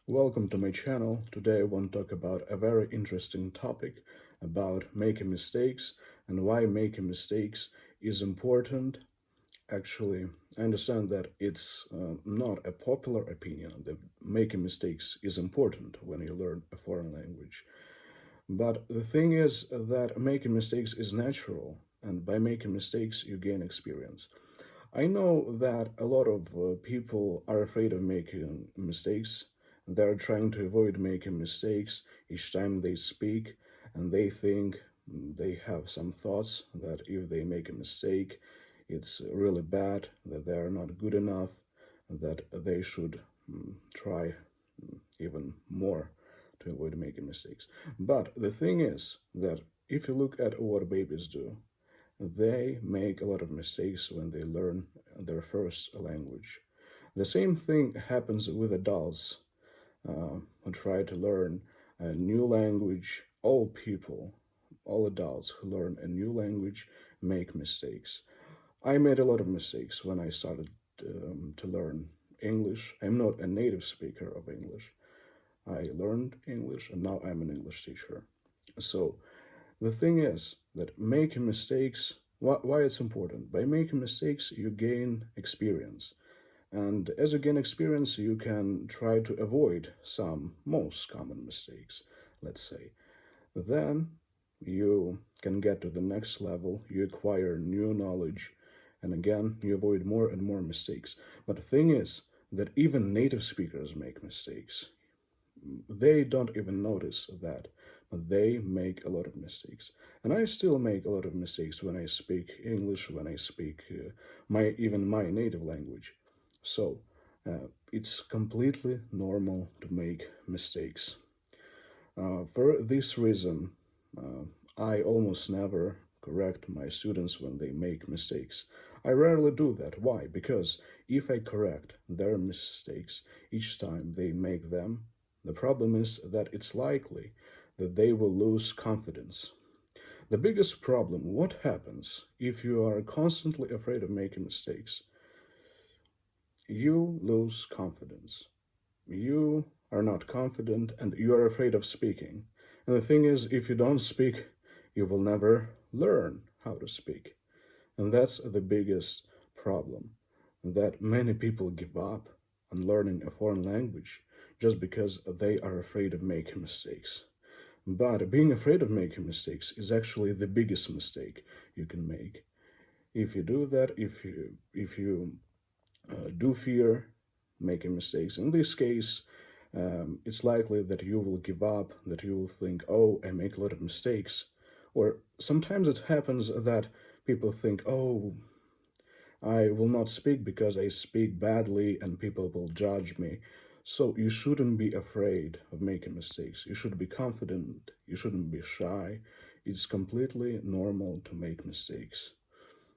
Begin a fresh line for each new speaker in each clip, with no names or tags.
Welcome to my channel. Today I want to talk about a very interesting topic about making mistakes and why making mistakes is important. Actually, I understand that it's not a popular opinion that making mistakes is important when you learn a foreign language. But the thing is that making mistakes is natural, and by making mistakes, you gain experience. I know that a lot of people are afraid of making mistakes. They're trying to avoid making mistakes each time they speak, and they think they have some thoughts that if they make a mistake, it's really bad, that they are not good enough, that they should try even more to avoid making mistakes. But the thing is that if you look at what babies do, they make a lot of mistakes when they learn their first language. The same thing happens with adults who try to learn a new language. All people, all adults who learn a new language make mistakes. I made a lot of mistakes when I started to learn English. I'm not a native speaker of English. I learned English and now I'm an English teacher. So the thing is that making mistakes, why it's important? By making mistakes, you gain experience. And as you gain experience, you can try to avoid some most common mistakes, let's say. Then you can get to the next level, you acquire new knowledge, and again, you avoid more and more mistakes. But the thing is that even native speakers make mistakes. They don't even notice that, but they make a lot of mistakes. And I still make a lot of mistakes when I speak English, when I speak even my native language. So it's completely normal to make mistakes. For this reason, I almost never correct my students when they make mistakes. I rarely do that. Why? Because if I correct their mistakes each time they make them, the problem is that it's likely that they will lose confidence. The biggest problem, what happens if you are constantly afraid of making mistakes? You lose confidence. You are not confident and you are afraid of speaking. And the thing is, if you don't speak, you will never learn how to speak. And that's the biggest problem, that many people give up on learning a foreign language just because they are afraid of making mistakes. But being afraid of making mistakes is actually the biggest mistake you can make. If you do that, if you do fear making mistakes, in this case, it's likely that you will give up, that you will think, oh, I make a lot of mistakes. Or sometimes it happens that people think, oh, I will not speak because I speak badly and people will judge me. So you shouldn't be afraid of making mistakes. You should be confident. You shouldn't be shy. It's completely normal to make mistakes.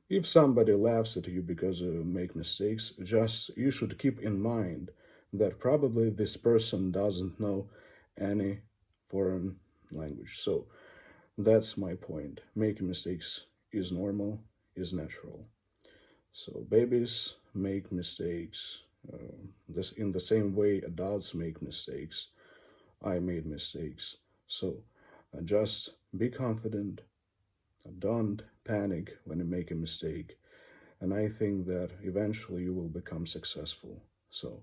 If somebody laughs at you because you make mistakes, just you should keep in mind that probably this person doesn't know any foreign language. So that's my point. Making mistakes is normal, is natural. So babies make mistakes. This in the same way adults make mistakes. I made mistakes. So just be confident. Don't panic when you make a mistake. And I think that eventually you will become successful. So